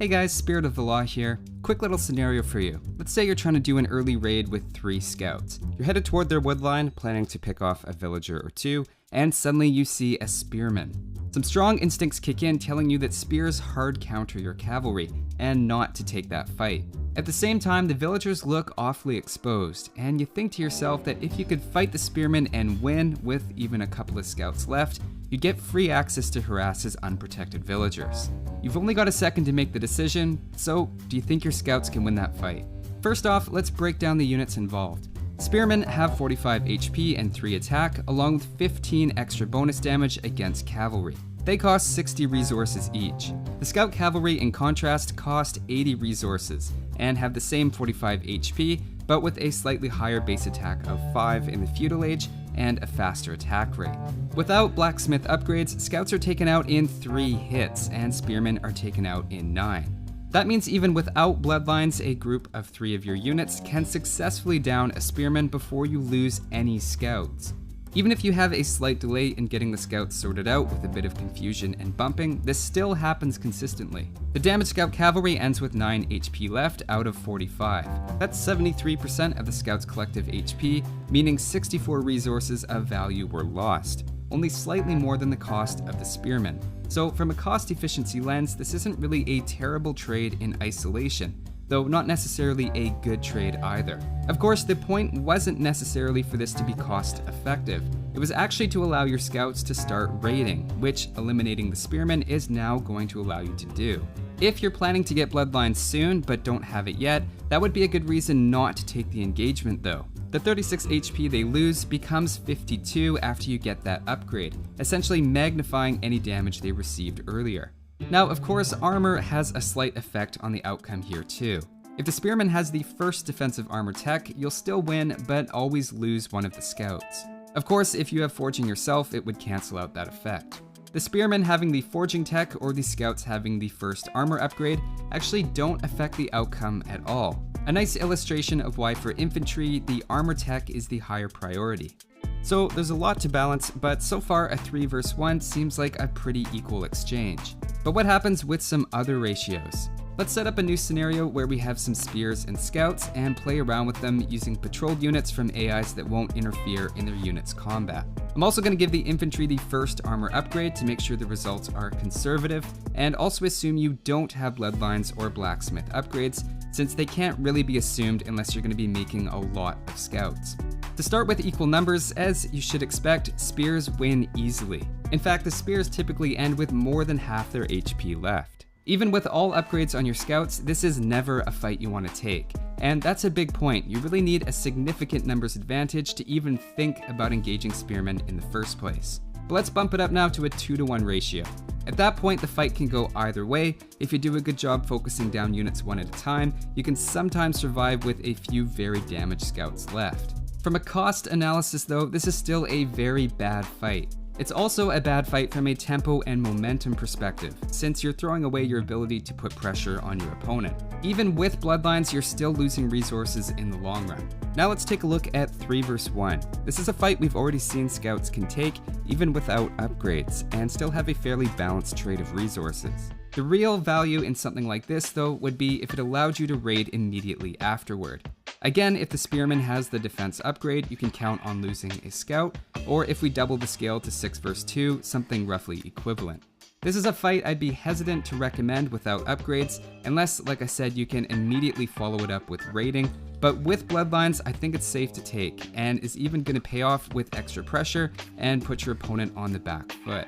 Hey guys, Spirit of the Law here. Quick little scenario for you. Let's say you're trying to do an early raid with 3 scouts. You're headed toward their woodline, planning to pick off a villager or 2, and suddenly you see a spearman. Some strong instincts kick in telling you that spears hard counter your cavalry, and not to take that fight. At the same time, the villagers look awfully exposed, and you think to yourself that if you could fight the spearmen and win with even a couple of scouts left, you'd get free access to harass his unprotected villagers. You've only got a second to make the decision, so do you think your scouts can win that fight? First off, let's break down the units involved. Spearmen have 45 HP and 3 attack, along with 15 extra bonus damage against cavalry. They cost 60 resources each. The scout cavalry, in contrast, cost 80 resources, and have the same 45 HP, but with a slightly higher base attack of 5 in the feudal age, and a faster attack rate. Without blacksmith upgrades, scouts are taken out in 3 hits, and spearmen are taken out in 9. That means even without bloodlines, a group of 3 of your units can successfully down a spearman before you lose any scouts. Even if you have a slight delay in getting the scouts sorted out with a bit of confusion and bumping, this still happens consistently. The damaged scout cavalry ends with 9 HP left out of 45. That's 73% of the scout's collective HP, meaning 64 resources of value were lost, only slightly more than the cost of the spearmen. So from a cost efficiency lens, this isn't really a terrible trade in isolation, though not necessarily a good trade either. Of course, the point wasn't necessarily for this to be cost effective. It was actually to allow your scouts to start raiding, which eliminating the spearmen is now going to allow you to do. If you're planning to get bloodlines soon but don't have it yet, that would be a good reason not to take the engagement though. The 36 HP they lose becomes 52 after you get that upgrade, essentially magnifying any damage they received earlier. Now, of course, armor has a slight effect on the outcome here too. If the spearman has the first defensive armor tech, you'll still win, but always lose one of the scouts. Of course, if you have forging yourself, it would cancel out that effect. The spearmen having the forging tech or the scouts having the first armor upgrade actually don't affect the outcome at all. A nice illustration of why for infantry, the armor tech is the higher priority. So there's a lot to balance, but so far a 3 versus 1 seems like a pretty equal exchange. But what happens with some other ratios? Let's set up a new scenario where we have some spears and scouts and play around with them using patrolled units from AIs that won't interfere in their units' combat. I'm also going to give the infantry the first armor upgrade to make sure the results are conservative, and also assume you don't have bloodlines or blacksmith upgrades, since they can't really be assumed unless you're going to be making a lot of scouts. To start with equal numbers, as you should expect, spears win easily. In fact, the spears typically end with more than half their HP left. Even with all upgrades on your scouts, this is never a fight you want to take. And that's a big point. You really need a significant numbers advantage to even think about engaging spearmen in the first place. But let's bump it up now to a 2-to-1 ratio. At that point, the fight can go either way. If you do a good job focusing down units one at a time, you can sometimes survive with a few very damaged scouts left. From a cost analysis though, this is still a very bad fight. It's also a bad fight from a tempo and momentum perspective, since you're throwing away your ability to put pressure on your opponent. Even with bloodlines, you're still losing resources in the long run. Now let's take a look at 3 versus 1. This is a fight we've already seen scouts can take, even without upgrades, and still have a fairly balanced trade of resources. The real value in something like this though would be if it allowed you to raid immediately afterward. Again, if the spearman has the defense upgrade, you can count on losing a scout, or if we double the scale to 6 versus 2, something roughly equivalent. This is a fight I'd be hesitant to recommend without upgrades, unless, like I said, you can immediately follow it up with raiding, but with bloodlines, I think it's safe to take, and is even going to pay off with extra pressure and put your opponent on the back foot.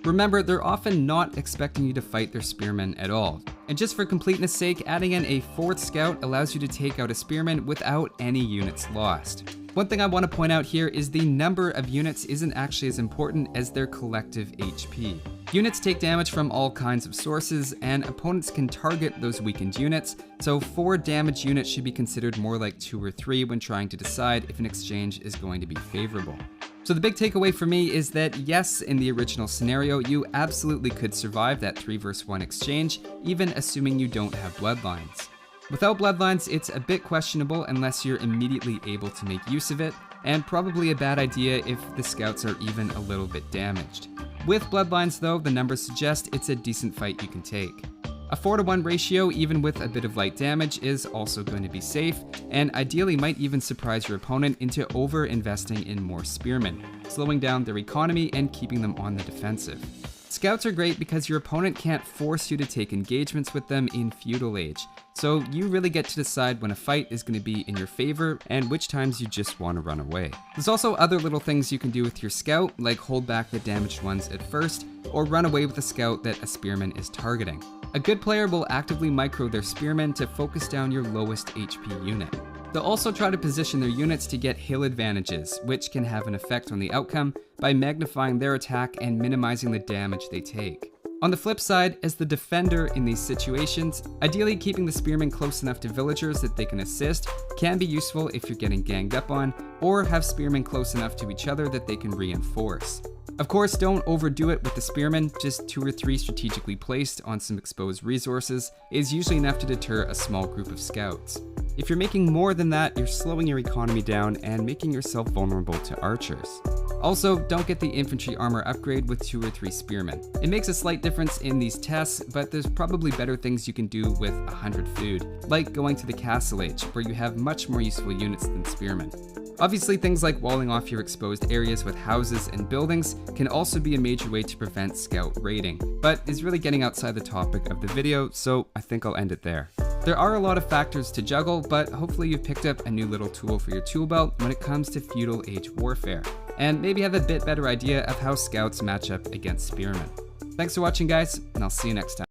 Remember, they're often not expecting you to fight their spearmen at all. And just for completeness sake, adding in a 4th scout allows you to take out a spearman without any units lost. One thing I want to point out here is the number of units isn't actually as important as their collective HP. Units take damage from all kinds of sources, and opponents can target those weakened units, so 4 damaged units should be considered more like 2 or 3 when trying to decide if an exchange is going to be favorable. So the big takeaway for me is that yes, in the original scenario, you absolutely could survive that 3 versus 1 exchange, even assuming you don't have bloodlines. Without bloodlines, it's a bit questionable unless you're immediately able to make use of it, and probably a bad idea if the scouts are even a little bit damaged. With bloodlines though, the numbers suggest it's a decent fight you can take. A 4-to-1 ratio, even with a bit of light damage, is also going to be safe, and ideally might even surprise your opponent into over-investing in more spearmen, slowing down their economy and keeping them on the defensive. Scouts are great because your opponent can't force you to take engagements with them in Feudal Age, so you really get to decide when a fight is going to be in your favor and which times you just want to run away. There's also other little things you can do with your scout, like hold back the damaged ones at first, or run away with a scout that a spearman is targeting. A good player will actively micro their spearmen to focus down your lowest HP unit. They'll also try to position their units to get hill advantages, which can have an effect on the outcome by magnifying their attack and minimizing the damage they take. On the flip side, as the defender in these situations, ideally keeping the spearmen close enough to villagers that they can assist can be useful if you're getting ganged up on, or have spearmen close enough to each other that they can reinforce. Of course, don't overdo it with the spearmen, just 2 or 3 strategically placed on some exposed resources is usually enough to deter a small group of scouts. If you're making more than that, you're slowing your economy down and making yourself vulnerable to archers. Also, don't get the infantry armor upgrade with 2 or 3 spearmen. It makes a slight difference in these tests, but there's probably better things you can do with 100 food, like going to the Castle Age, where you have much more useful units than spearmen. Obviously, things like walling off your exposed areas with houses and buildings can also be a major way to prevent scout raiding, but is really getting outside the topic of the video, so I think I'll end it there. There are a lot of factors to juggle, but hopefully you've picked up a new little tool for your tool belt when it comes to Feudal Age warfare, and maybe have a bit better idea of how scouts match up against spearmen. Thanks for watching, guys, and I'll see you next time.